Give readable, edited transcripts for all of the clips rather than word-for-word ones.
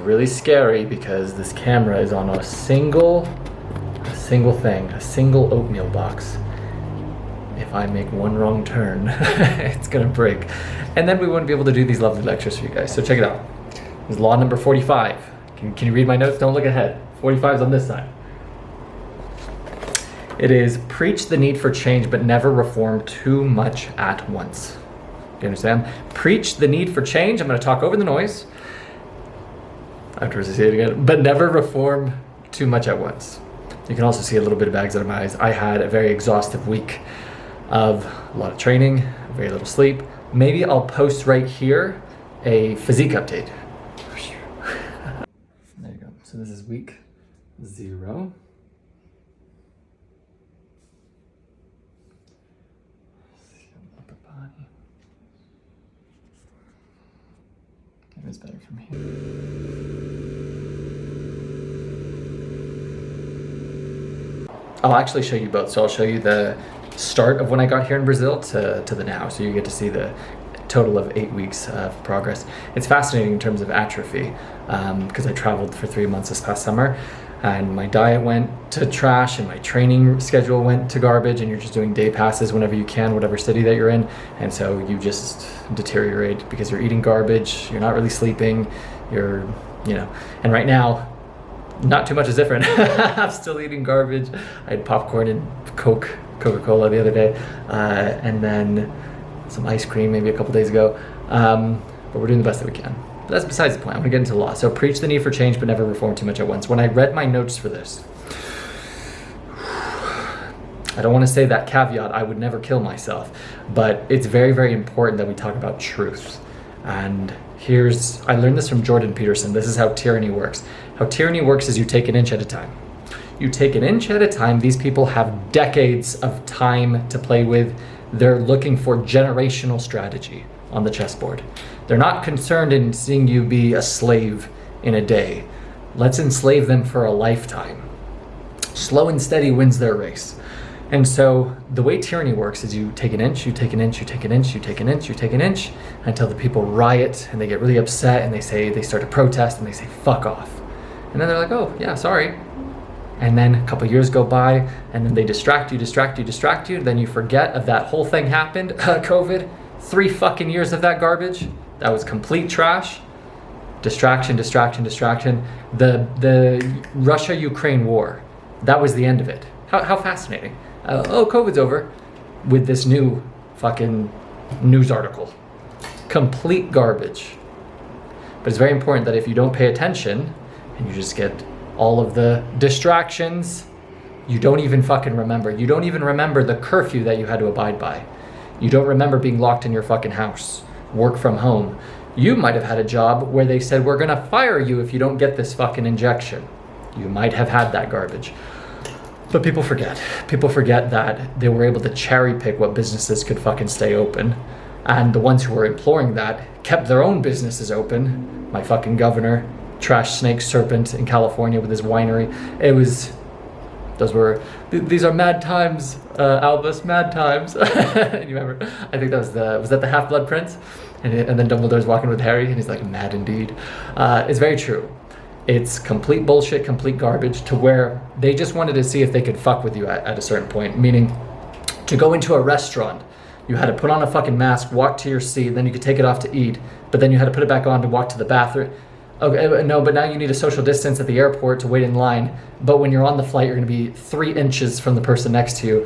really scary because this camera is on a single thing, a single oatmeal box. If I make one wrong turn, it's gonna break. And then we wouldn't be able to do these lovely lectures for you guys. So check it out. This is law number 45. Can you read my notes? Don't look ahead. 45 is on this side. It is preach the need for change, but never reform too much at once. You understand? Preach the need for change. I'm gonna talk over the noise. Afterwards I say it again, but never reform too much at once. You can also see a little bit of bags out of my eyes. I had a very exhaustive week of a lot of training, very little sleep. Maybe I'll post right here a physique update. There you go. So this is week 0. Upper body. Maybe it's better from here. I'll actually show you both. So I'll show you the start of when I got here in Brazil to the now. So you get to see the total of 8 weeks of progress. It's fascinating in terms of atrophy because I traveled for 3 months this past summer and my diet went to trash and my training schedule went to garbage, and you're just doing day passes whenever you can, whatever city that you're in. And so you just deteriorate because you're eating garbage, you're not really sleeping, you're, and right now, not too much is different. I'm still eating garbage. I had popcorn and Coca-Cola the other day, and then some ice cream maybe a couple days ago. But we're doing the best that we can. But that's besides the point. I'm gonna get into law. So preach the need for change, but never reform too much at once. When I read my notes for this, I don't want to say that caveat, I would never kill myself, but it's very, very important that we talk about truth. And I learned this from Jordan Peterson. This is how tyranny works. How tyranny works is you take an inch at a time. You take an inch at a time. These people have decades of time to play with. They're looking for generational strategy on the chessboard. They're not concerned in seeing you be a slave in a day. Let's enslave them for a lifetime. Slow and steady wins their race. And so the way tyranny works is you take an inch, you take an inch, you take an inch, you take an inch, you take an inch, until the people riot and they get really upset and they start to protest and they say, fuck off. And then they're like, oh yeah, sorry. And then a couple years go by and then they distract you. Then you forget of that whole thing happened, COVID, 3 fucking years of that garbage. That was complete trash. Distraction. The Russia-Ukraine war, that was the end of it. How fascinating. COVID's over with this new fucking news article. Complete garbage. But it's very important that if you don't pay attention and you just get all of the distractions, you don't even fucking remember. You don't even remember the curfew that you had to abide by. You don't remember being locked in your fucking house, work from home. You might have had a job where they said, we're gonna fire you if you don't get this fucking injection. You might have had that garbage. But people forget. People forget that they were able to cherry pick what businesses could fucking stay open. And the ones who were imploring that kept their own businesses open. My fucking governor, trash snake serpent in California with his winery. These are mad times, Albus, mad times. And you remember, I think was that the Half-Blood Prince? And then Dumbledore's walking with Harry and he's like, mad indeed. It's very true. It's complete bullshit, complete garbage, to where they just wanted to see if they could fuck with you at a certain point. Meaning, to go into a restaurant, you had to put on a fucking mask, walk to your seat, then you could take it off to eat, but then you had to put it back on to walk to the bathroom. Okay, no, but now you need a social distance at the airport to wait in line, but when you're on the flight, you're gonna be 3 inches from the person next to you.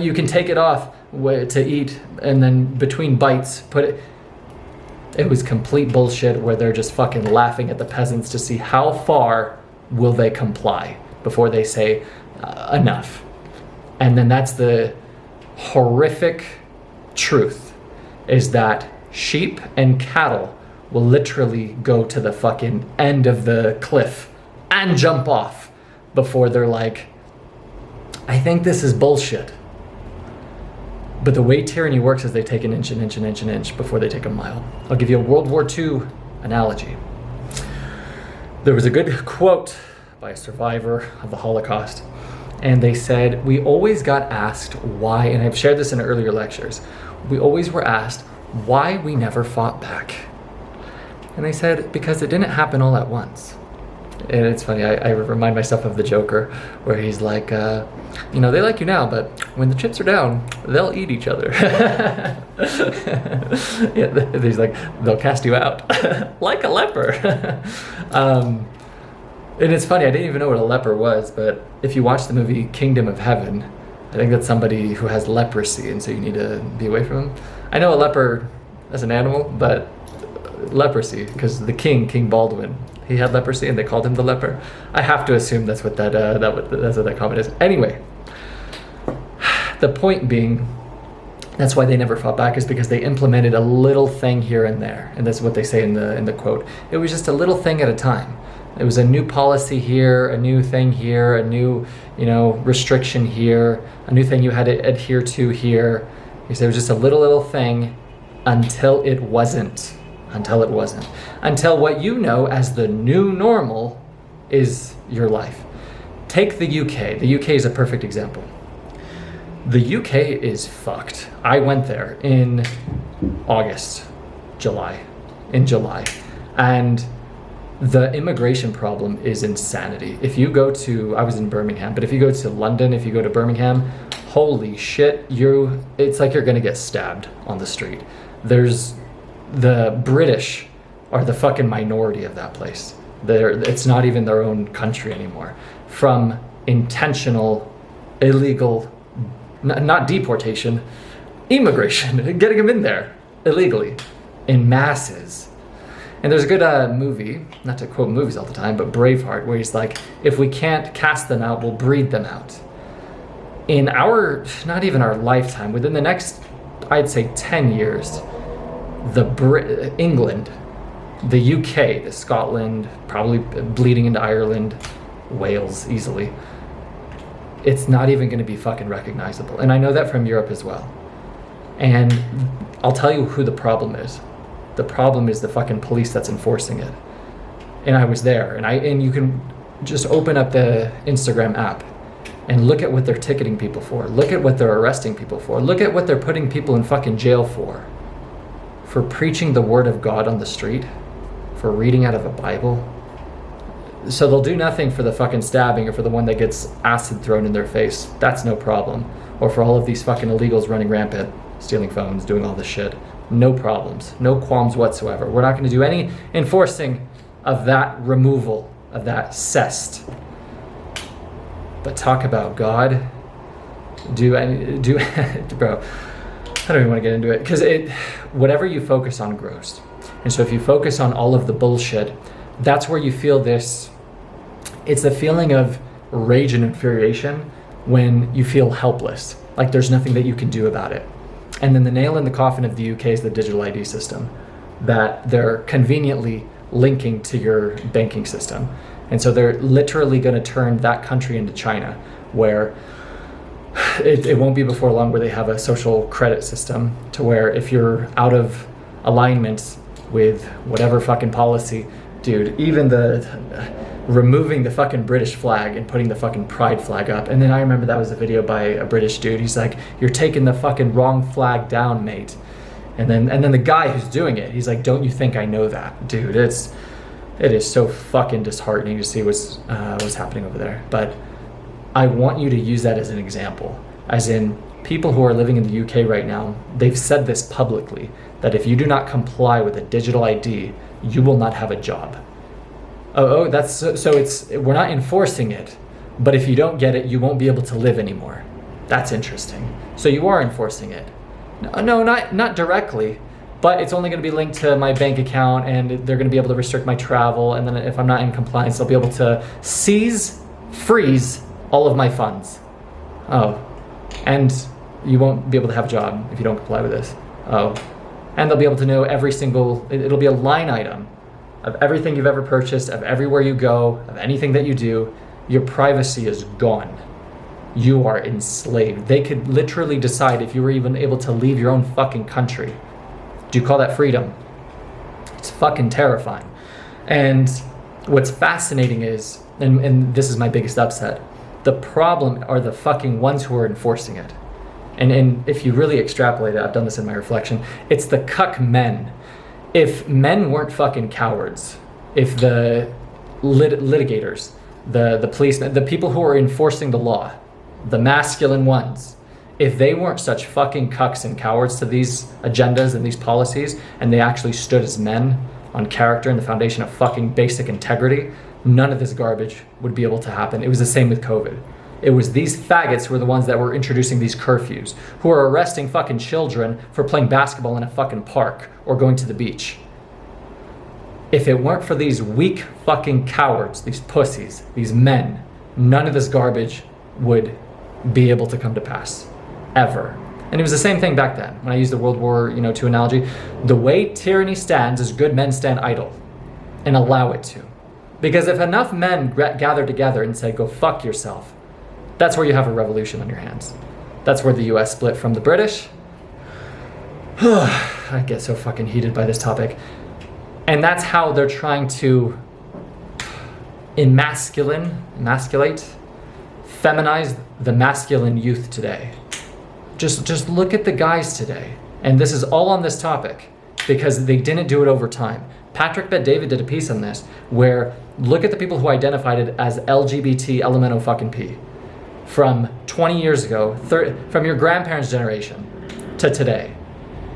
You can take it off to eat, and then between bites, put it... It was complete bullshit where they're just fucking laughing at the peasants to see how far will they comply before they say enough. And then that's the horrific truth, is that sheep and cattle will literally go to the fucking end of the cliff and jump off before they're like, I think this is bullshit. But the way tyranny works is they take an inch before they take a mile. I'll give you a World War II analogy. There was a good quote by a survivor of the Holocaust, and they said, we always got asked why, and I've shared this in earlier lectures, we always were asked why we never fought back. And they said, because it didn't happen all at once. And it's funny, I remind myself of the Joker, where he's like, you know, they like you now, but when the chips are down, they'll eat each other. Yeah, he's like, they'll cast you out like a leper. And it's funny, I didn't even know what a leper was, but if you watch the movie Kingdom of Heaven, I think that's somebody who has leprosy, and so you need to be away from him. I know a leper as an animal, but leprosy, because the King Baldwin, he had leprosy and they called him the leper. I have to assume that's what that's what that comment is. Anyway, the point being, that's why they never fought back, is because they implemented a little thing here and there, and that's what they say in the quote. It was just a little thing at a time. It was a new policy here, a new thing here, a new, you know, restriction here, a new thing you had to adhere to here. He said it was just a little thing until it wasn't. Until what you know as the new normal is your life. Take the UK. The UK is a perfect example. The UK is fucked. I went there in July, and the immigration problem is insanity. If you go to, I was in Birmingham, but if you go to London, if you go to Birmingham, holy shit, it's like you're gonna get stabbed on the street. The British are the fucking minority of that place. It's not even their own country anymore. From intentional, illegal, not deportation, immigration, getting them in there illegally, in masses. And there's a good movie, not to quote movies all the time, but Braveheart, where he's like, if we can't cast them out, we'll breed them out. In not even our lifetime, within the next, I'd say 10 years, England, the UK, the Scotland, probably bleeding into Ireland, Wales easily, it's not even going to be fucking recognizable. And I know that from Europe as well. And I'll tell you who the problem is. The problem is the fucking police that's enforcing it. And I was there, and you can just open up the Instagram app and look at what they're ticketing people for. Look at what they're arresting people for. Look at what they're putting people in fucking jail for preaching the word of God on the street, for reading out of a Bible. So they'll do nothing for the fucking stabbing or for the one that gets acid thrown in their face. That's no problem. Or for all of these fucking illegals running rampant, stealing phones, doing all this shit. No problems, no qualms whatsoever. We're not going to do any enforcing of that removal, of that cest. But talk about God. Bro, I don't even want to get into it, because whatever you focus on grows. And so if you focus on all of the bullshit, that's where you feel this. It's a feeling of rage and infuriation when you feel helpless, like there's nothing that you can do about it. And then the nail in the coffin of the UK is the digital ID system that they're conveniently linking to your banking system. And so they're literally going to turn that country into China, where it won't be before long where they have a social credit system to where if you're out of alignment with whatever fucking policy, dude, even removing the fucking British flag and putting the fucking pride flag up. And then I remember that was a video by a British dude. He's like, you're taking the fucking wrong flag down, mate. And then the guy who's doing it, he's like, don't you think I know that? Dude, it is so fucking disheartening to see what's happening over there. But I want you to use that as an example. As in, people who are living in the UK right now, they've said this publicly, that if you do not comply with a digital ID, you will not have a job. That's so we're not enforcing it, but if you don't get it, you won't be able to live anymore. That's interesting. So you are enforcing it. No, not directly, but it's only going to be linked to my bank account, and they're going to be able to restrict my travel, and then if I'm not in compliance, they'll be able to freeze all of my funds. Oh, and you won't be able to have a job if you don't comply with this. Oh, and they'll be able to know it'll be a line item of everything you've ever purchased, of everywhere you go, of anything that you do. Your privacy is gone. You are enslaved. They could literally decide if you were even able to leave your own fucking country. Do you call that freedom? It's fucking terrifying. And what's fascinating is, and this is my biggest upset, the problem are the fucking ones who are enforcing it. And if you really extrapolate it, I've done this in my reflection, it's the cuck men. If men weren't fucking cowards, if the litigators, the policemen, the people who are enforcing the law, the masculine ones, if they weren't such fucking cucks and cowards to these agendas and these policies, and they actually stood as men on character and the foundation of fucking basic integrity, none of this garbage would be able to happen. It was the same with COVID. It was these faggots who were the ones that were introducing these curfews, who are arresting fucking children for playing basketball in a fucking park or going to the beach. If it weren't for these weak fucking cowards, these pussies, these men, none of this garbage would be able to come to pass, ever. And it was the same thing back then. When I used the World War II analogy, the way tyranny stands is good men stand idle and allow it to. Because if enough men gather together and say, go fuck yourself, that's where you have a revolution on your hands. That's where the US split from the British. I get so fucking heated by this topic. And that's how they're trying to emasculate, feminize the masculine youth today. Just look at the guys today. And this is all on this topic because they didn't do it over time. Patrick Bet-David did a piece on this where look at the people who identified it as LGBT elemento fucking P. From 20 years ago, from your grandparents' generation to today,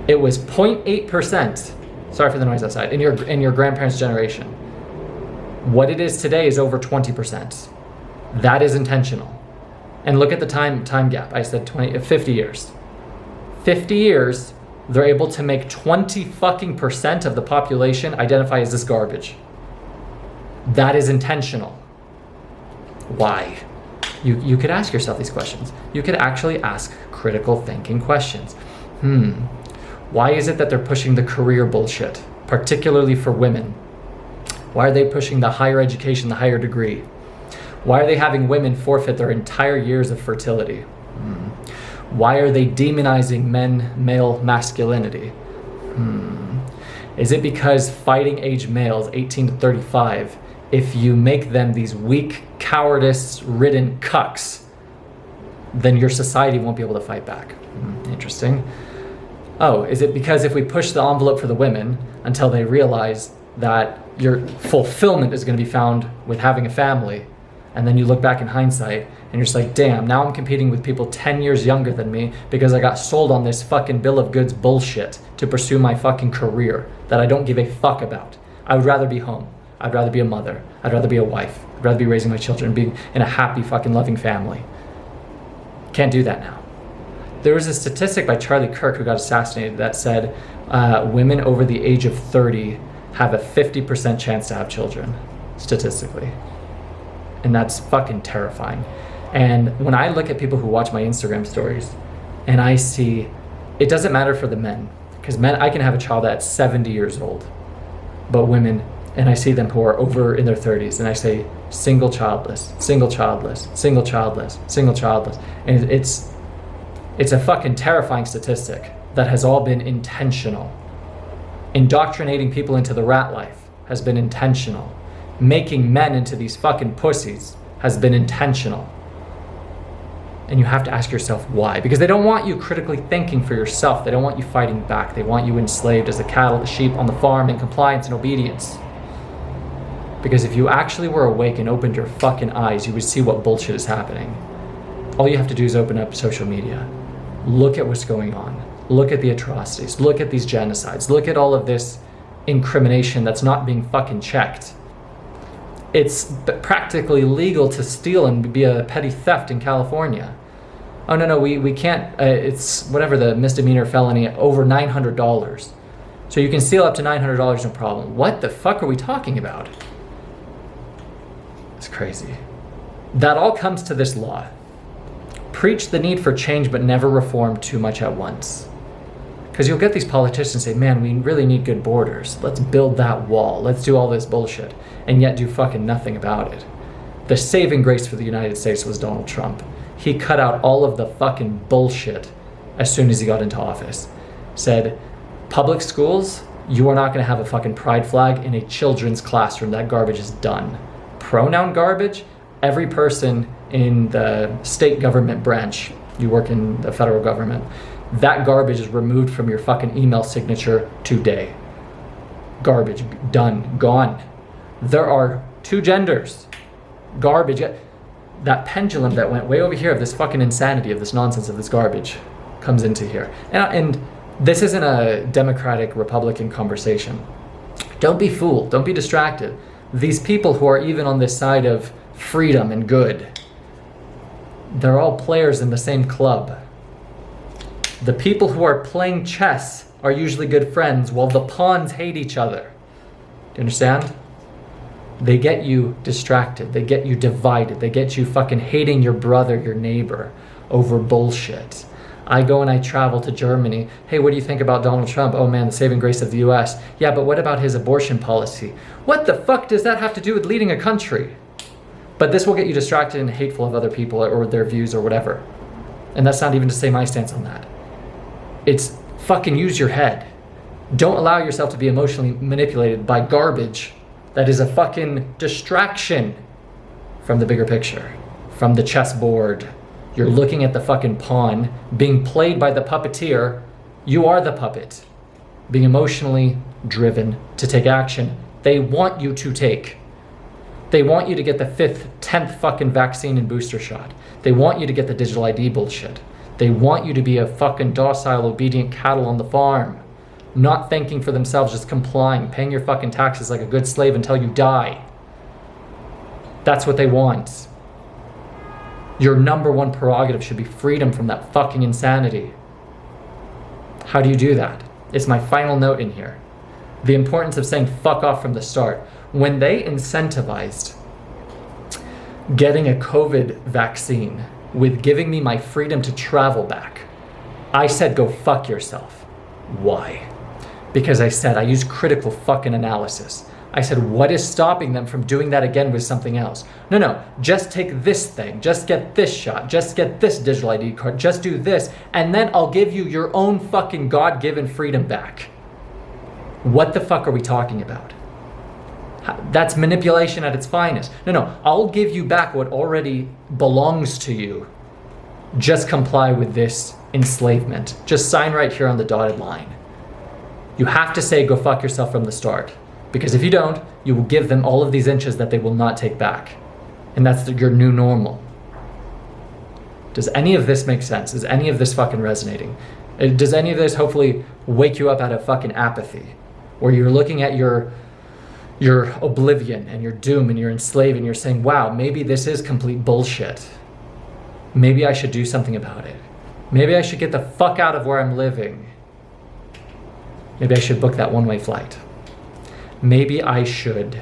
it was 0.8%. Sorry for the noise outside. In your grandparents' generation, what it is today is over 20%. That is intentional. And look at the time gap. I said 50 years. 50 years, they're able to make 20 fucking percent of the population identify as this garbage. That is intentional. Why? You could ask yourself these questions. You could actually ask critical thinking questions. Why is it that they're pushing the career bullshit, particularly for women? Why are they pushing the higher education, the higher degree? Why are they having women forfeit their entire years of fertility? Why are they demonizing male masculinity? Is it because fighting age males, 18 to 35, if you make them these weak, cowardice-ridden cucks, then your society won't be able to fight back? Interesting. Oh, is it because if we push the envelope for the women until they realize that your fulfillment is going to be found with having a family, and then you look back in hindsight and you're just like, damn, now I'm competing with people 10 years younger than me because I got sold on this fucking bill of goods bullshit to pursue my fucking career that I don't give a fuck about. I would rather be home. I'd rather be a mother. I'd rather be a wife. I'd rather be raising my children and being in a happy fucking loving family. Can't do that now. There was a statistic by Charlie Kirk who got assassinated that said women over the age of 30 have a 50% chance to have children, statistically. And that's fucking terrifying. And when I look at people who watch my Instagram stories and I see, it doesn't matter for the men, because men, I can have a child that's 70 years old, but women, and I see them who are over in their 30s and I say single childless, single childless, single childless, single childless. And it's a fucking terrifying statistic that has all been intentional. Indoctrinating people into the rat life has been intentional. Making men into these fucking pussies has been intentional. And you have to ask yourself why. Because they don't want you critically thinking for yourself. They don't want you fighting back. They want you enslaved as the cattle, the sheep on the farm in compliance and obedience. Because if you actually were awake and opened your fucking eyes, you would see what bullshit is happening. All you have to do is open up social media. Look at what's going on. Look at the atrocities. Look at these genocides. Look at all of this incrimination that's not being fucking checked. It's practically legal to steal and be a petty theft in California. Oh, no, we can't, it's whatever the misdemeanor felony, over $900. So you can steal up to $900, no problem. What the fuck are we talking about? It's crazy. That all comes to this law. Preach the need for change, but never reform too much at once. Because you'll get these politicians say, man, we really need good borders. Let's build that wall. Let's do all this bullshit. And yet do fucking nothing about it. The saving grace for the United States was Donald Trump. He cut out all of the fucking bullshit as soon as he got into office. Said, public schools, you are not going to have a fucking pride flag in a children's classroom. That garbage is done. Pronoun garbage, every person in the state government branch, you work in the federal government, that garbage is removed from your fucking email signature today. Garbage. Done. Gone. There are two genders. Garbage. That pendulum that went way over here of this fucking insanity, of this nonsense, of this garbage, comes into here. And this isn't a Democratic Republican conversation. Don't be fooled. Don't be distracted. These people who are even on this side of freedom and good, they're all players in the same club. The people who are playing chess are usually good friends, while the pawns hate each other. Do you understand? They get you distracted. They get you divided. They get you fucking hating your brother, your neighbor, over bullshit. I go and I travel to Germany. Hey, what do you think about Donald Trump? Oh man, the saving grace of the US. Yeah, but what about his abortion policy? What the fuck does that have to do with leading a country? But this will get you distracted and hateful of other people or their views or whatever. And that's not even to say my stance on that. It's fucking use your head. Don't allow yourself to be emotionally manipulated by garbage that is a fucking distraction from the bigger picture, from the chessboard. You're looking at the fucking pawn being played by the puppeteer. You are the puppet, being emotionally driven to take action they want you to take. They want you to get the 5th, 10th fucking vaccine and booster shot. They want you to get the digital ID bullshit. They want you to be a fucking docile, obedient cattle on the farm, not thinking for themselves, just complying, paying your fucking taxes like a good slave until you die. That's what they want. Your number one prerogative should be freedom from that fucking insanity. How do you do that? It's my final note in here. The importance of saying fuck off from the start. When they incentivized getting a COVID vaccine with giving me my freedom to travel back, I said go fuck yourself. Why? Because I said, I used critical fucking analysis. I said, what is stopping them from doing that again with something else? No, just take this thing, just get this shot, just get this digital ID card, just do this, and then I'll give you your own fucking God-given freedom back. What the fuck are we talking about? That's manipulation at its finest. No, I'll give you back what already belongs to you. Just comply with this enslavement. Just sign right here on the dotted line. You have to say go fuck yourself from the start. Because if you don't, you will give them all of these inches that they will not take back. And that's your new normal. Does any of this make sense? Is any of this fucking resonating? Does any of this hopefully wake you up out of fucking apathy? Where you're looking at your oblivion and your doom and you're enslaved and you're saying, wow, maybe this is complete bullshit. Maybe I should do something about it. Maybe I should get the fuck out of where I'm living. Maybe I should book that one-way flight. Maybe I should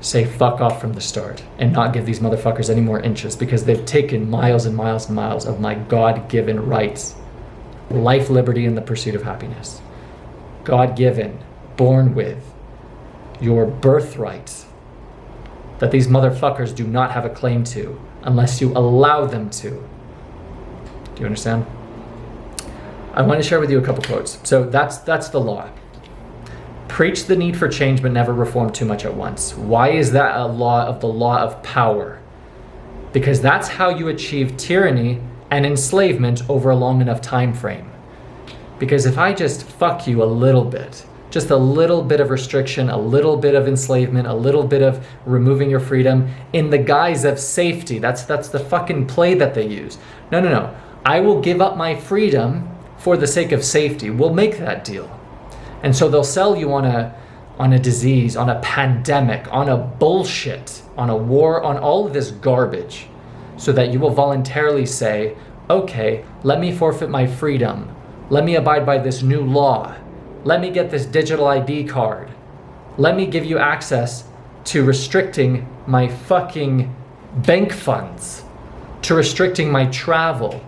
say fuck off from the start and not give these motherfuckers any more inches because they've taken miles and miles and miles of my God-given rights. Life, liberty, and the pursuit of happiness. God-given, born with, your birthright that these motherfuckers do not have a claim to unless you allow them to. Do you understand? I want to share with you a couple quotes. So that's the law. Preach the need for change, but never reform too much at once. Why is that a law of power? Because that's how you achieve tyranny and enslavement over a long enough time frame. Because if I just fuck you a little bit, just a little bit of restriction, a little bit of enslavement, a little bit of removing your freedom in the guise of safety, that's the fucking play that they use. No. I will give up my freedom for the sake of safety. We'll make that deal. And so they'll sell you on a disease, on a pandemic, on a bullshit, on a war, on all of this garbage, so that you will voluntarily say, okay, let me forfeit my freedom. Let me abide by this new law. Let me get this digital ID card. Let me give you access to restricting my fucking bank funds, to restricting my travel,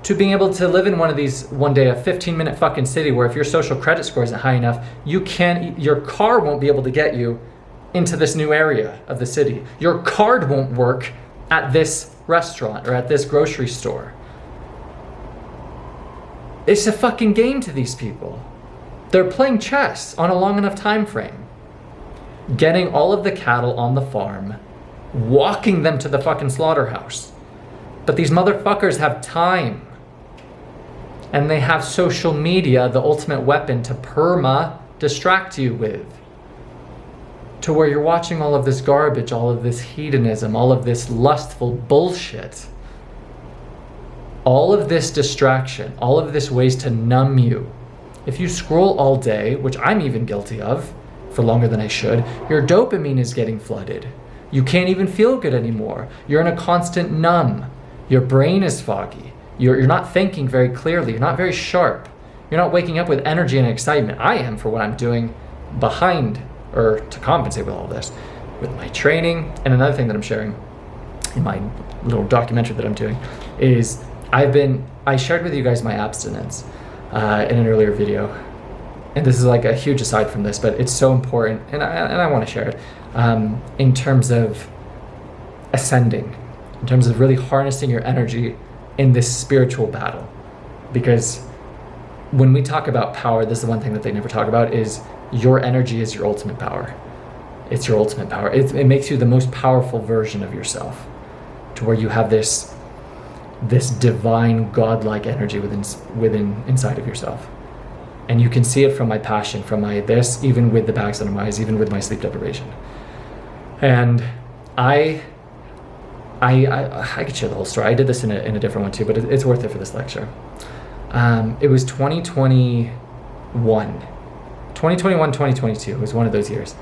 to being able to live in one of these, one day, a 15-minute fucking city where if your social credit score isn't high enough, your car won't be able to get you into this new area of the city. Your card won't work at this restaurant or at this grocery store. It's a fucking game to these people. They're playing chess on a long enough time frame. Getting all of the cattle on the farm, walking them to the fucking slaughterhouse. But these motherfuckers have time. And they have social media, the ultimate weapon to distract you with. to where you're watching all of this garbage, all of this hedonism, all of this lustful bullshit, all of this distraction, all of this ways to numb you. If you scroll all day, which I'm even guilty of for longer than I should, your dopamine is getting flooded. You can't even feel good anymore. You're in a constant numb. Your brain is foggy. You're not thinking very clearly. You're not very sharp. You're not waking up with energy and excitement. I am for what I'm doing behind, or to compensate with all this, with my training. And another thing that I'm sharing in my little documentary that I'm doing is I shared with you guys my abstinence in an earlier video. And this is like a huge aside from this, but it's so important, and I want to share it in terms of ascending, in terms of really harnessing your energy in this spiritual battle. Because when we talk about power, this is the one thing that they never talk about, is your energy is your ultimate power. It's your ultimate power. It makes you the most powerful version of yourself, to where you have this divine, godlike energy within inside of yourself. And you can see it from my passion, from my this, even with the bags under my eyes, even with my sleep deprivation. And I could share the whole story. I did this in a different one too, but it's worth it for this lecture. It was 2021, 2022. It was one of those years.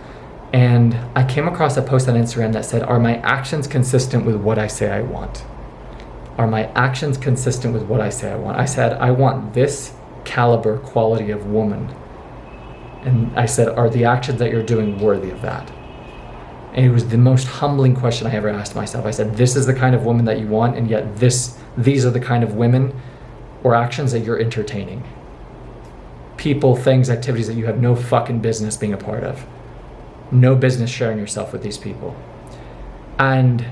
And I came across a post on Instagram that said, "Are my actions consistent with what I say I want? Are my actions consistent with what I say I want?" I said, "I want this caliber, quality of woman." And I said, "Are the actions that you're doing worthy of that?" And it was the most humbling question I ever asked myself. I said, "This is the kind of woman that you want, and yet these are the kind of women or actions that you're entertaining. People, things, activities that you have no fucking business being a part of. No business sharing yourself with these people." And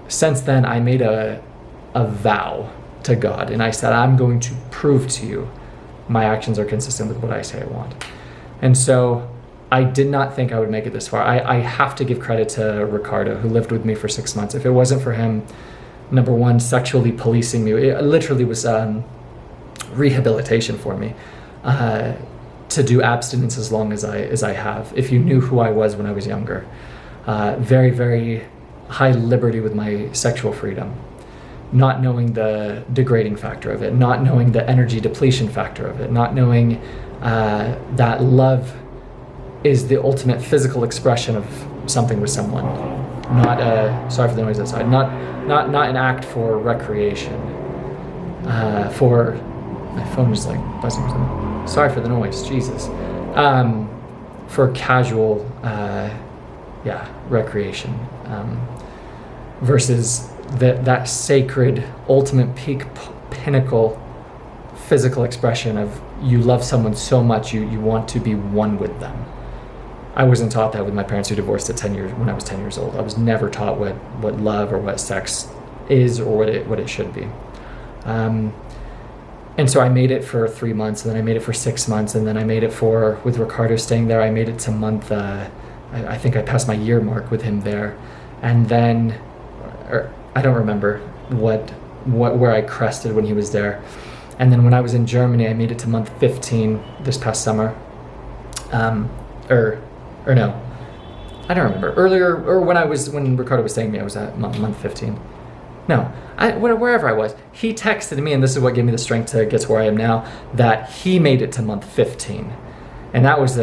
since then, I made a vow to God, and I said, "I'm going to prove to you my actions are consistent with what I say I want." And so I did not think I would make it this far. I have to give credit to Ricardo, who lived with me for 6 months. If it wasn't for him, number one, sexually policing me, it literally was rehabilitation for me to do abstinence as long as I have. If you knew who I was when I was younger, very, very high liberty with my sexual freedom. Not knowing the degrading factor of it, not knowing the energy depletion factor of it, not knowing that love is the ultimate physical expression of something with someone. Not sorry for the noise outside. Not an act for recreation. For my phone is like buzzing or something. Sorry for the noise. Jesus. For casual, recreation, versus that sacred, ultimate peak, pinnacle, physical expression of you love someone so much you want to be one with them. I wasn't taught that with my parents, who divorced at 10 years when I was 10 years old. I was never taught what love or what sex is, or what it should be. And so I made it for 3 months, and then I made it for 6 months, and then I made it with Ricardo staying there, I made it to month, I think I passed my year mark with him there. And then, I don't remember where I crested when he was there. And then when I was in Germany, I made it to month 15 this past summer. Or no, I don't remember. Earlier, or when Ricardo was saying to me, I was at month 15. No, wherever I was, he texted me, and this is what gave me the strength to get to where I am now, that he made it to month 15. And that was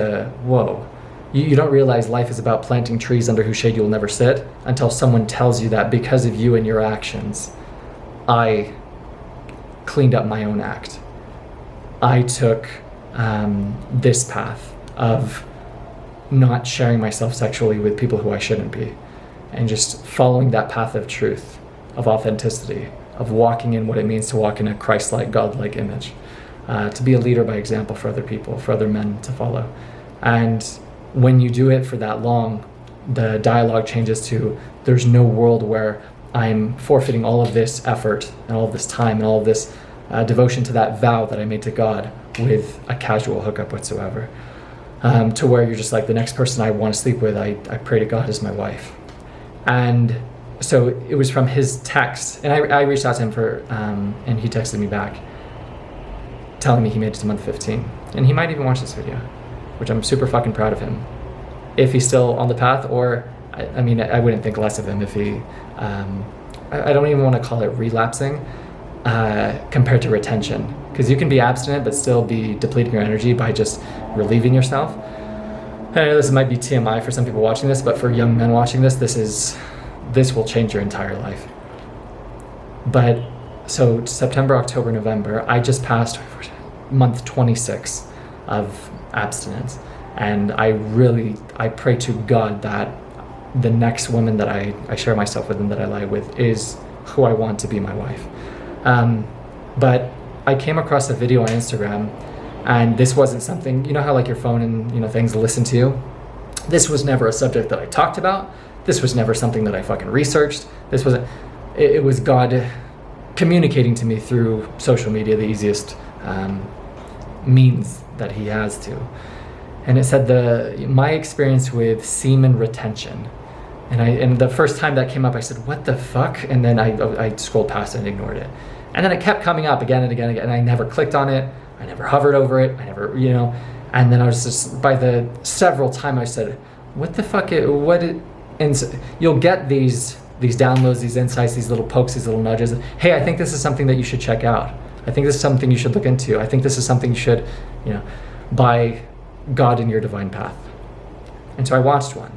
whoa. You don't realize life is about planting trees under whose shade you'll never sit until someone tells you that because of you and your actions, I cleaned up my own act. I took this path of not sharing myself sexually with people who I shouldn't be, and just following that path of truth, of authenticity, of walking in what it means to walk in a Christ-like, God-like image, to be a leader by example for other people, for other men to follow. And when you do it for that long, the dialogue changes to, there's no world where I'm forfeiting all of this effort and all of this time and all of this devotion to that vow that I made to God with a casual hookup whatsoever. To where you're just like, the next person I want to sleep with, I pray to God, is my wife. And so it was from his text, and I reached out to him and he texted me back telling me he made it to month 15. And he might even watch this video, which I'm super fucking proud of him. if he's still on the path, or I mean, I wouldn't think less of him if he, I don't even want to call it relapsing compared to retention, because you can be abstinent but still be depleting your energy by just relieving yourself. And I know this might be TMI for some people watching this, but for young men watching this, this will change your entire life. But so September, October, November, I just passed month 26 of abstinence. And I pray to God that the next woman that I share myself with and that I lie with is who I want to be my wife. But I came across a video on Instagram, and this wasn't something, you know how like your phone and, you know, things listen to you? This was never a subject that I talked about. This was never something that I fucking researched. This wasn't, it was God communicating to me through social media, the easiest means that he has to. And it said my experience with semen retention. And the first time that came up, I said, what the fuck? And then I scrolled past it and ignored it. And then it kept coming up again and again and again. And I never clicked on it. I never hovered over it. I never, you know. And then I was just, by the several time I said, what the fuck, and so you'll get these downloads, these insights, these little pokes, these little nudges. Hey, I think this is something that you should check out. I think this is something you should look into. I think this is something you should, you know, by God in your divine path. And so I watched one,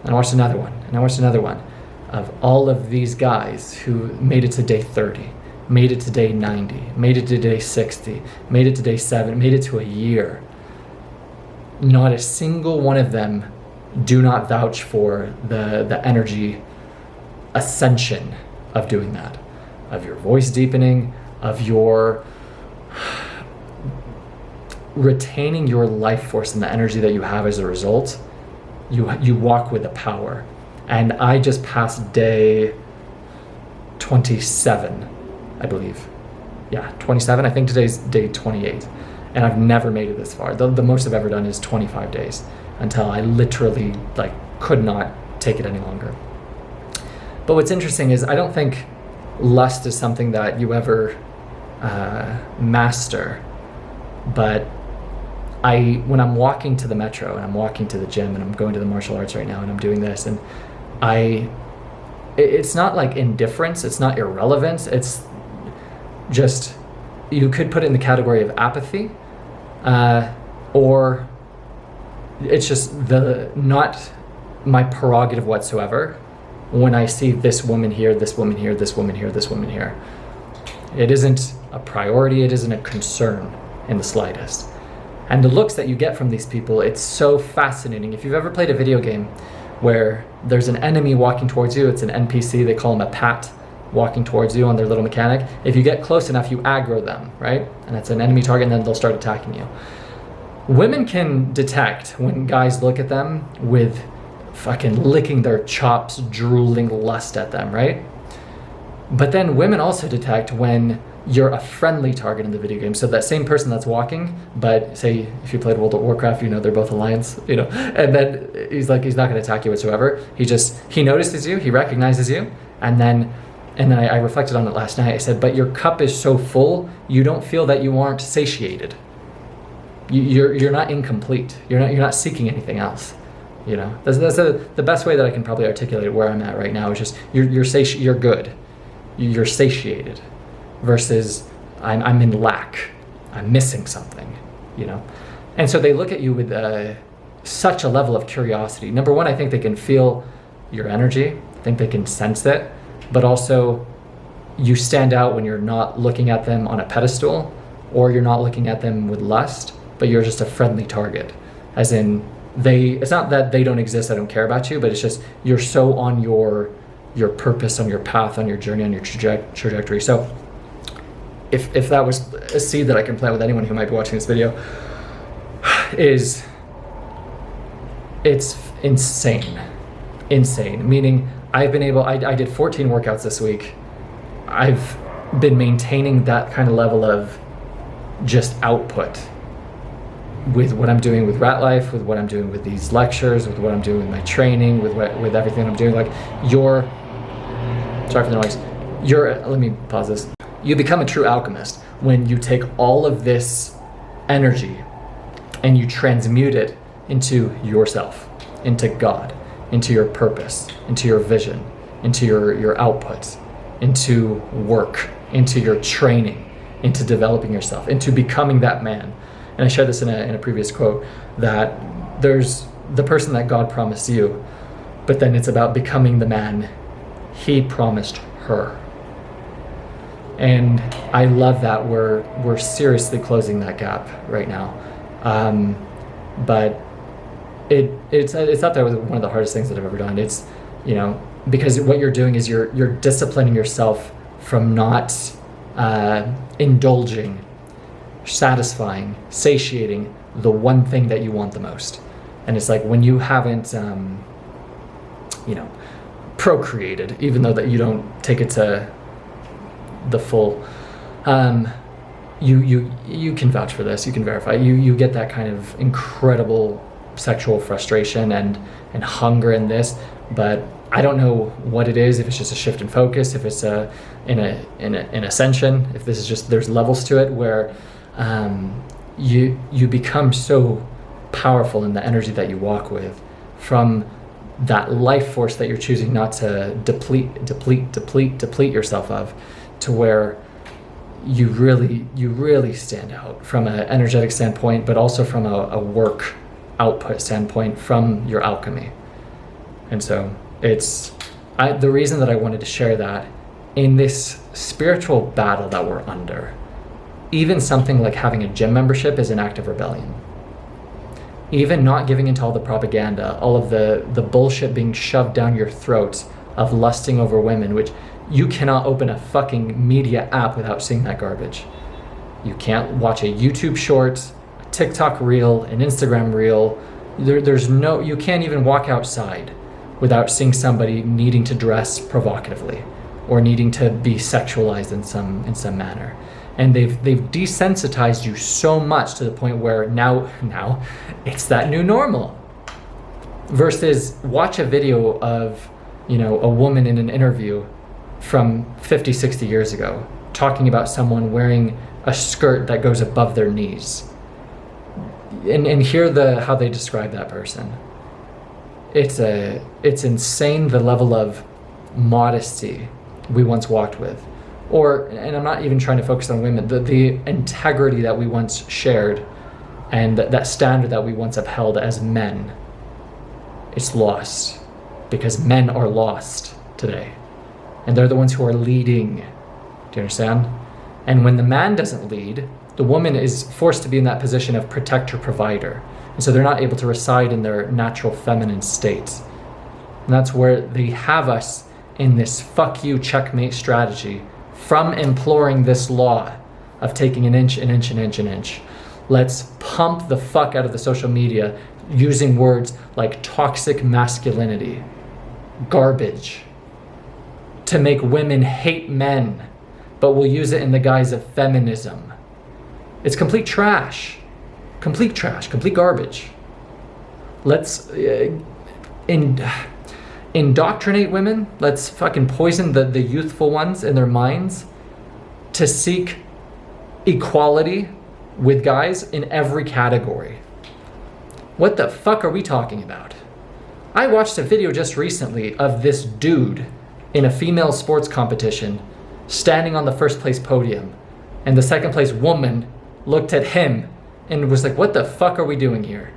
and I watched another one, and I watched another one of all of these guys who made it to day 30, made it to day 90, made it to day 60, made it to day 7, made it to a year. Not a single one of them do not vouch for the energy ascension of doing that, of your voice deepening, of your retaining your life force and the energy that you have as a result. You walk with the power. And I just passed day 27, I believe. Yeah, 27. I think today's day 28. And I've never made it this far. The most I've ever done is 25 days until I literally could not take it any longer. But what's interesting is I don't think lust is something that you ever master. But when I'm walking to the metro and I'm walking to the gym and I'm going to the martial arts right now and I'm doing this, and it's not like indifference, it's not irrelevance, it's just, you could put it in the category of apathy, or it's just not my prerogative whatsoever when I see this woman here, this woman here, this woman here, this woman here. It isn't a priority, it isn't a concern in the slightest. And the looks that you get from these people, it's so fascinating. If you've ever played a video game where there's an enemy walking towards you, it's an NPC, they call them a pat, walking towards you on their little mechanic. If you get close enough, you aggro them, right? And that's an enemy target, and then they'll start attacking you. Women can detect when guys look at them with fucking licking their chops, drooling lust at them, right? But then women also detect when you're a friendly target in the video game. So that same person that's walking, but say if you played World of Warcraft, you know, they're both alliance, you know, and then he's not going to attack you whatsoever. He notices you, he recognizes you, and then I reflected on it last night. I said, but your cup is so full, you don't feel that you aren't satiated. You're not incomplete. You're not seeking anything else. You know, that's the best way that I can probably articulate where I'm at right now is just you're good. You're satiated, versus I'm in lack. I'm missing something. You know, and so they look at you with such a level of curiosity. Number one, I think they can feel your energy. I think they can sense it. But also, you stand out when you're not looking at them on a pedestal, or you're not looking at them with lust, but you're just a friendly target. As in, it's not that they don't exist, I don't care about you, but it's just you're so on your purpose, on your path, on your journey, on your trajectory. So if that was a seed that I can plant with anyone who might be watching this video, it's insane. Meaning, I did 14 workouts this week. I've been maintaining that kind of level of just output with what I'm doing with Rat Life, with what I'm doing with these lectures, with what I'm doing with my training, with everything I'm doing. Sorry for the noise. Let me pause this. You become a true alchemist when you take all of this energy and you transmute it into yourself. into God, into your purpose, into your vision, into your outputs, into work, into your training, into developing yourself, into becoming that man. And I shared this in a previous quote, that there's the person that God promised you, but then it's about becoming the man he promised her. And I love that we're seriously closing that gap right now. But it's up there with one of the hardest things that I've ever done. It's, you know, because what you're doing is you're disciplining yourself from not indulging, satisfying, satiating the one thing that you want the most. And it's like when you haven't, you know, procreated, even though that you don't take it to the full, you can vouch for this, you can verify, you get that kind of incredible sexual frustration and hunger in this, but I don't know what it is, if it's just a shift in focus, if it's an ascension, if this is just, there's levels to it where you become so powerful in the energy that you walk with, from that life force that you're choosing not to deplete yourself of, to where you really stand out from an energetic standpoint, but also from a work output standpoint, from your alchemy. And so it's the reason that I wanted to share that in this spiritual battle that we're under. Even something like having a gym membership is an act of rebellion. Even not giving into all the propaganda, all of the bullshit being shoved down your throats of lusting over women, which you cannot open a fucking media app without seeing that garbage. You can't watch a YouTube short, a TikTok reel, an Instagram reel. You can't even walk outside without seeing somebody needing to dress provocatively or needing to be sexualized in some manner. And they've desensitized you so much to the point where now it's that new normal. Versus watch a video of, you know, a woman in an interview from 50, 60 years ago talking about someone wearing a skirt that goes above their knees. And hear how they describe that person. It's insane the level of modesty we once walked with. And I'm not even trying to focus on women, the integrity that we once shared and that standard that we once upheld as men. It's lost because men are lost today. And they're the ones who are leading. Do you understand? And when the man doesn't lead, the woman is forced to be in that position of protector, provider. And so they're not able to reside in their natural feminine state. And that's where they have us in this fuck you checkmate strategy, from imploring this law of taking an inch, an inch, an inch, an inch. Let's pump the fuck out of the social media using words like toxic masculinity, garbage, to make women hate men, but we'll use it in the guise of feminism. It's complete trash, complete garbage. Let's indoctrinate women. Let's fucking poison the youthful ones in their minds to seek equality with guys in every category. What the fuck are we talking about? I watched a video just recently of this dude in a female sports competition standing on the first place podium, and the second place woman looked at him and was like, what the fuck are we doing here?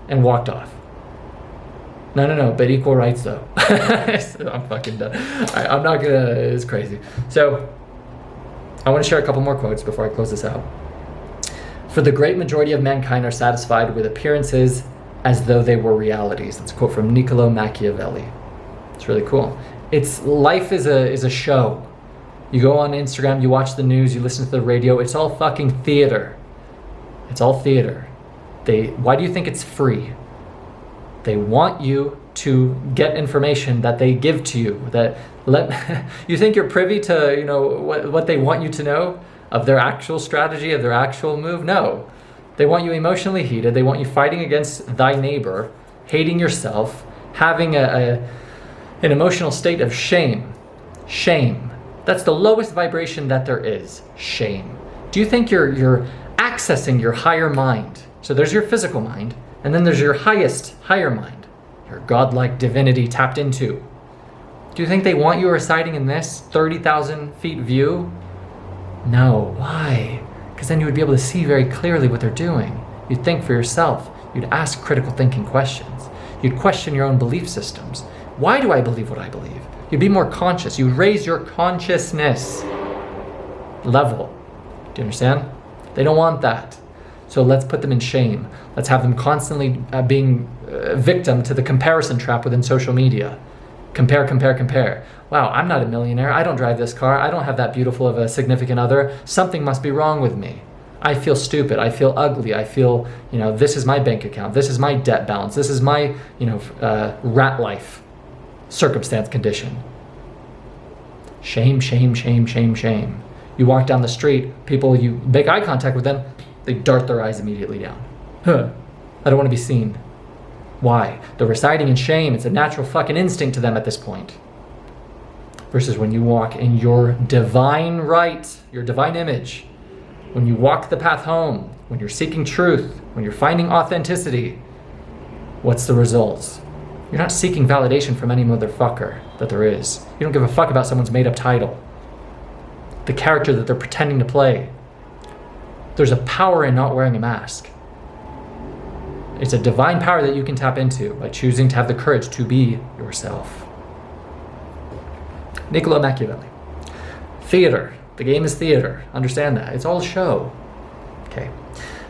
And walked off. No, but equal rights though. I'm fucking done. I'm not gonna, it's crazy. So I want to share a couple more quotes before I close this out. For the great majority of mankind are satisfied with appearances as though they were realities. That's a quote from Niccolo Machiavelli. It's really cool. Life is a show. You go on Instagram, you watch the news, you listen to the radio, it's all fucking theater. It's all theater. Why do you think it's free? They want you to get information that they give to you. You think you're privy to, you know, what they want you to know of their actual strategy, of their actual move? No. They want you emotionally heated. They want you fighting against thy neighbor, hating yourself, having an emotional state of shame. Shame. That's the lowest vibration that there is. Shame. Do you think you're accessing your higher mind? So there's your physical mind, and then there's your higher mind, your godlike divinity tapped into. Do you think they want you residing in this 30,000 feet view? No. Why? Because then you would be able to see very clearly what they're doing. You'd think for yourself. You'd ask critical thinking questions. You'd question your own belief systems. Why do I believe what I believe? You'd be more conscious. You'd raise your consciousness level. Do you understand? They don't want that. So let's put them in shame. Let's have them constantly being victim to the comparison trap within social media. Compare, compare, compare. Wow, I'm not a millionaire. I don't drive this car. I don't have that beautiful of a significant other. Something must be wrong with me. I feel stupid. I feel ugly. I feel, this is my bank account. This is my debt balance. This is my, rat life circumstance condition. Shame, shame, shame, shame, shame. You walk down the street, people, you make eye contact with them, they dart their eyes immediately down. I don't want to be seen. Why? They're residing in shame. It's a natural fucking instinct to them at this point. Versus when you walk in your divine right, your divine image, when you walk the path home, when you're seeking truth, when you're finding authenticity, what's the results? You're not seeking validation from any motherfucker that there is. You don't give a fuck about someone's made up title, the character that they're pretending to play. There's a power in not wearing a mask. It's a divine power that you can tap into by choosing to have the courage to be yourself. Niccolo Machiavelli. Theater. The game is theater. Understand that. It's all show. Okay.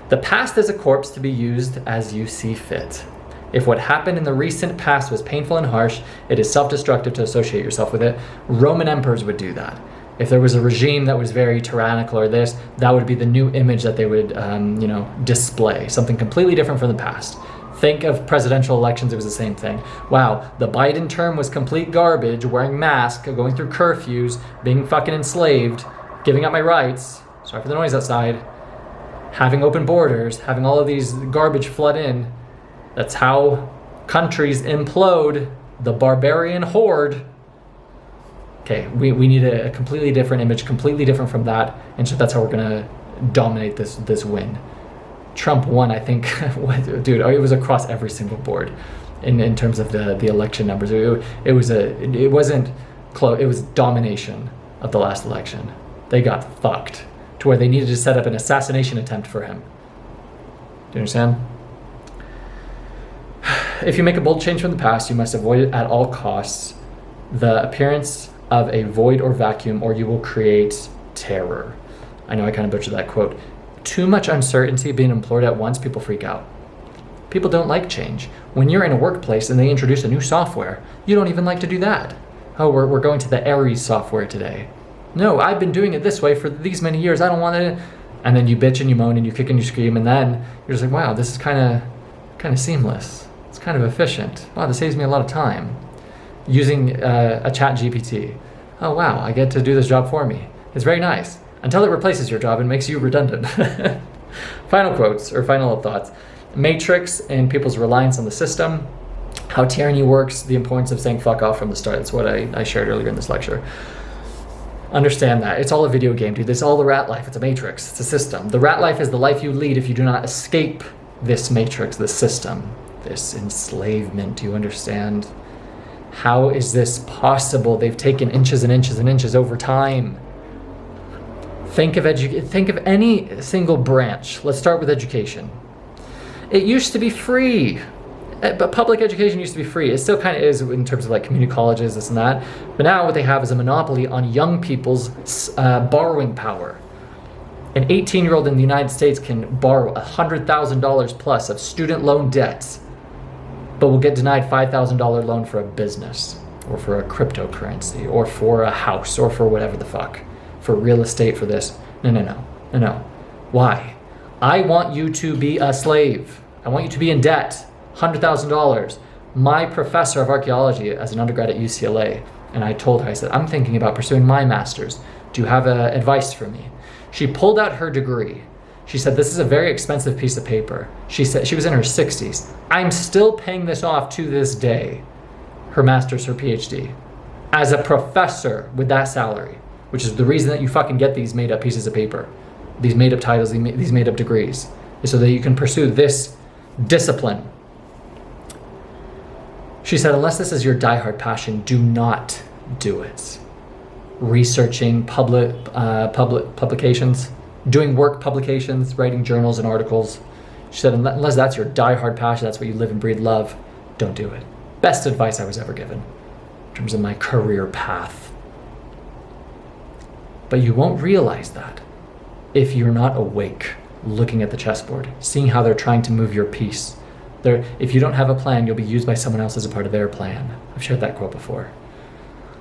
The past is a corpse to be used as you see fit. If what happened in the recent past was painful and harsh, it is self-destructive to associate yourself with it. Roman emperors would do that. If there was a regime that was very tyrannical or this, that would be the new image that they would, display. Something completely different from the past. Think of presidential elections, it was the same thing. Wow, the Biden term was complete garbage, wearing masks, going through curfews, being fucking enslaved, giving up my rights, sorry for the noise outside, having open borders, having all of these garbage flood in. That's how countries implode. The barbarian horde. Okay, we need a completely different image, completely different from that, and so that's how we're gonna dominate this win. Trump won, I think, dude, it was across every single board in terms of the election numbers. It wasn't close, it was domination of the last election. They got fucked to where they needed to set up an assassination attempt for him. Do you understand? If you make a bold change from the past, you must avoid at all costs the appearance of a void or vacuum, or you will create terror. I know I kind of butchered that quote. Too much uncertainty being implored at once, people freak out. People don't like change. When you're in a workplace and they introduce a new software, you don't even like to do that. Oh, we're going to the Aries software today. No, I've been doing it this way for these many years. I don't want to. And then you bitch and you moan and you kick and you scream, and then you're just like, wow, this is kind of seamless. It's kind of efficient. Wow, this saves me a lot of time. Using a chat GPT. Oh wow, I get to do this job for me. It's very nice. Until it replaces your job and makes you redundant. Final quotes or final thoughts. Matrix and people's reliance on the system. How tyranny works. The importance of saying fuck off from the start. That's what I shared earlier in this lecture. Understand that. It's all a video game, dude. It's all the rat life. It's a matrix. It's a system. The rat life is the life you lead if you do not escape this matrix, this system, this enslavement. Do you understand? How is this possible? They've taken inches and inches and inches over time. Think of any single branch. Let's start with education. It used to be free. But public education used to be free. It still kind of is in terms of like community colleges, this and that. But now what they have is a monopoly on young people's borrowing power. An 18-year-old in the United States can borrow $100,000 plus of student loan debts, but will get denied $5,000 loan for a business or for a cryptocurrency or for a house or for whatever the fuck, for real estate, for this. No. Why? I want you to be a slave. I want you to be in debt. $100,000. My professor of archaeology as an undergrad at UCLA, and I told her, I said, I'm thinking about pursuing my master's. Do you have advice for me? She pulled out her degree. She said, this is a very expensive piece of paper. She said, she was in her 60s. I'm still paying this off to this day, her master's, her PhD, as a professor with that salary, which is the reason that you fucking get these made up pieces of paper, these made up titles, these made up degrees, is so that you can pursue this discipline. She said, unless this is your diehard passion, do not do it. Researching publications, doing work publications, writing journals and articles. She said, unless that's your diehard passion, that's what you live and breathe love, don't do it. Best advice I was ever given in terms of my career path. But you won't realize that if you're not awake, looking at the chessboard, seeing how they're trying to move your piece. If you don't have a plan, you'll be used by someone else as a part of their plan. I've shared that quote before.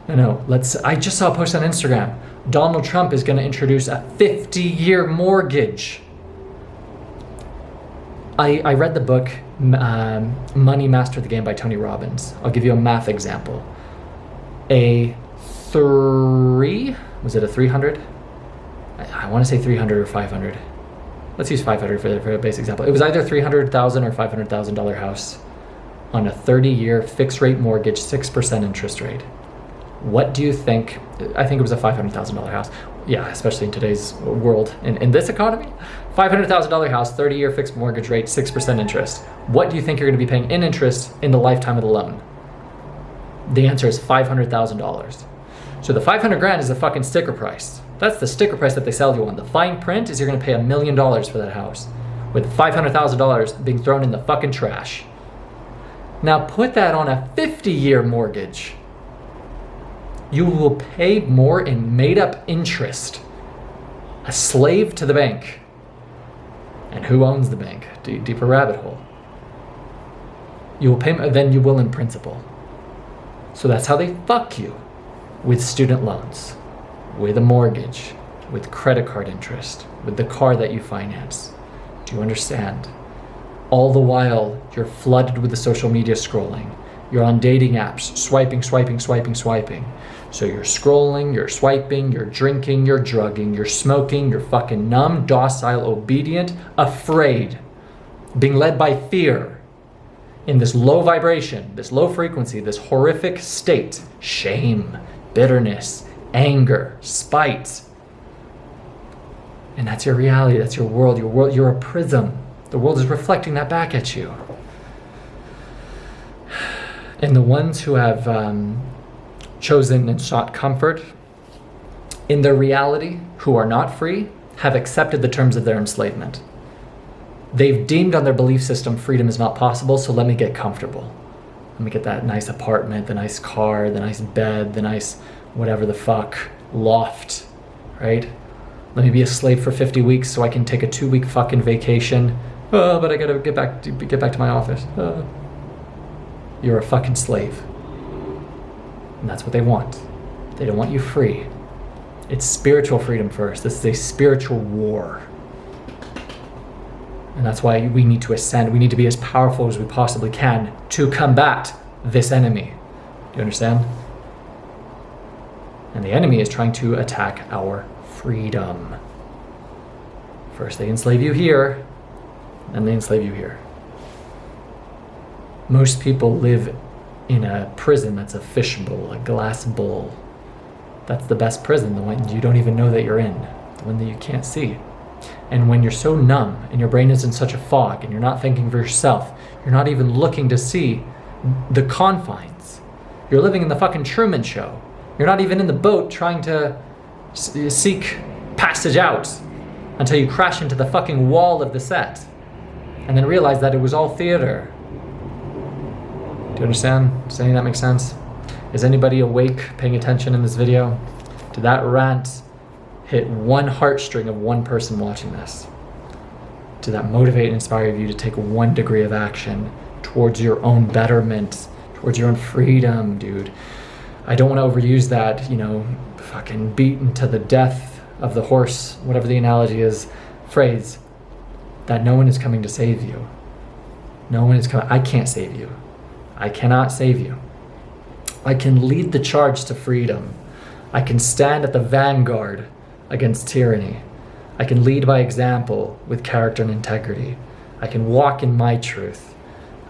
I just saw a post on Instagram. Donald Trump is going to introduce a 50-year mortgage. I read the book Money Mastered the Game by Tony Robbins. I'll give you a math example. Was it a 300? I want to say 300 or 500. Let's use 500 for a basic example. It was either $300,000 or $500,000 house on a 30-year fixed-rate mortgage, 6% interest rate. What do you think? I think it was a $500,000 house. Yeah, especially in today's world, in this economy. $500,000 house, 30-year fixed mortgage rate, 6% interest. What do you think you're going to be paying in interest in the lifetime of the loan? The answer is $500,000. So the 500 grand is the fucking sticker price. That's the sticker price that they sell you on. The fine print is you're going to pay $1 million for that house, with $500,000 being thrown in the fucking trash. Now put that on a 50-year mortgage. You will pay more in made-up interest. A slave to the bank. And who owns the bank? Deeper rabbit hole. You will pay more than you will in principal. So that's how they fuck you. With student loans, with a mortgage, with credit card interest, with the car that you finance. Do you understand? All the while, you're flooded with the social media scrolling. You're on dating apps, swiping. So you're scrolling, you're swiping, you're drinking, you're drugging, you're smoking, you're fucking numb, docile, obedient, afraid, being led by fear in this low vibration, this low frequency, this horrific state, shame, bitterness, anger, spite. And that's your reality, that's your world. You're a prism. The world is reflecting that back at you. And the ones who have chosen and sought comfort in their reality, who are not free, have accepted the terms of their enslavement. They've deemed on their belief system freedom is not possible, so let me get comfortable. Let me get that nice apartment, the nice car, the nice bed, the nice whatever the fuck, loft, right? Let me be a slave for 50 weeks so I can take a 2-week fucking vacation. Oh, but I gotta get back to my office. You're a fucking slave. And that's what they want. They don't want you free. It's spiritual freedom first. This is a spiritual war. And that's why we need to ascend. We need to be as powerful as we possibly can to combat this enemy. Do you understand? And the enemy is trying to attack our freedom. First they enslave you here, then they enslave you here. Most people live in a prison that's a fishbowl, a glass bowl. That's the best prison, the one you don't even know that you're in, the one that you can't see. And when you're so numb and your brain is in such a fog and you're not thinking for yourself, you're not even looking to see the confines. You're living in the fucking Truman Show. You're not even in the boat trying to seek passage out until you crash into the fucking wall of the set and then realize that it was all theater. Do you understand? Does any of that make sense? Is anybody awake, paying attention in this video? Did that rant hit one heartstring of one person watching this? Did that motivate and inspire you to take 1 degree of action towards your own betterment, towards your own freedom, dude? I don't want to overuse that, fucking beaten to the death of the horse, whatever the analogy is, phrase, that no one is coming to save you. No one is coming. I can't save you. I cannot save you. I can lead the charge to freedom. I can stand at the vanguard against tyranny. I can lead by example with character and integrity. I can walk in my truth.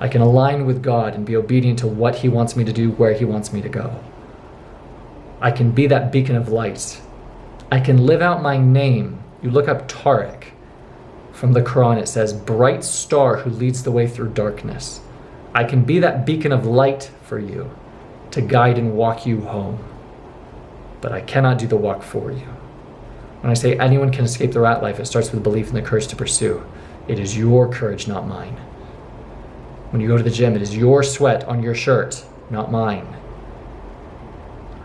I can align with God and be obedient to what He wants me to do, where He wants me to go. I can be that beacon of light. I can live out my name. You look up Tariq. From the Quran, it says, bright star who leads the way through darkness. I can be that beacon of light for you to guide and walk you home. But I cannot do the walk for you. When I say anyone can escape the rat life, it starts with belief in the courage to pursue. It is your courage, not mine. When you go to the gym, it is your sweat on your shirt, not mine.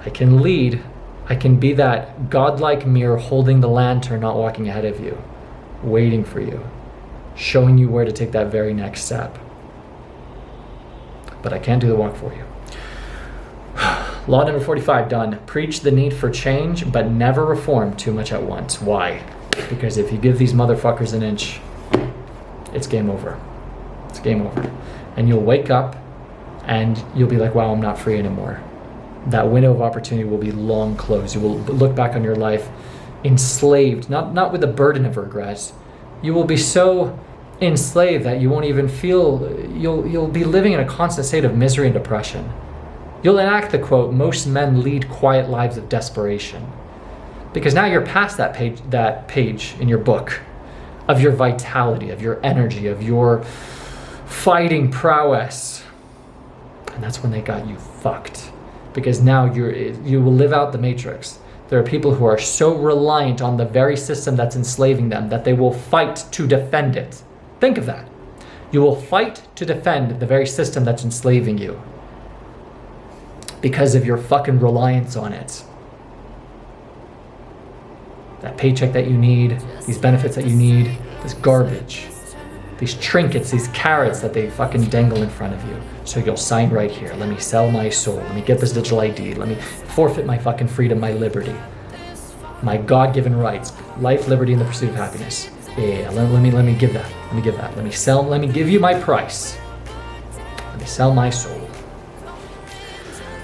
I can lead. I can be that godlike mirror holding the lantern, not walking ahead of you, waiting for you, showing you where to take that very next step. But I can't do the walk for you. Law number 45, done. Preach the need for change, but never reform too much at once. Why? Because if you give these motherfuckers an inch, it's game over. It's game over. And you'll wake up and you'll be like, wow, I'm not free anymore. That window of opportunity will be long closed. You will look back on your life enslaved, not with the burden of regret. You will be so enslaved that you won't even feel, you'll be living in a constant state of misery and depression. You'll enact the quote, most men lead quiet lives of desperation. Because now you're past that page in your book of your vitality, of your energy, of your fighting prowess. And that's when they got you fucked. Because now you will live out the matrix. There are people who are so reliant on the very system that's enslaving them that they will fight to defend it. Think of that. You will fight to defend the very system that's enslaving you because of your fucking reliance on it. That paycheck that you need, these benefits that you need, this garbage, these trinkets, these carrots that they fucking dangle in front of you. So you'll sign right here. Let me sell my soul. Let me get this digital ID. Let me forfeit my fucking freedom, my liberty, my God-given rights, life, liberty, and the pursuit of happiness. Yeah, let me give that. Let me give that. Let me give you my price. Let me sell my soul.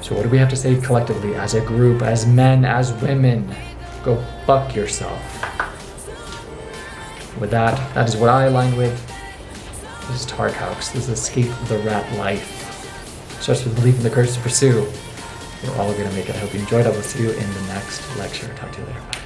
So what do we have to say collectively as a group, as men, as women? Go fuck yourself. With that is what I align with. This is Tark House. This is Escape the Rat Life. Starts with belief in the courage to pursue. We're all going to make it. I hope you enjoyed. I will see you in the next lecture. Talk to you later. Bye.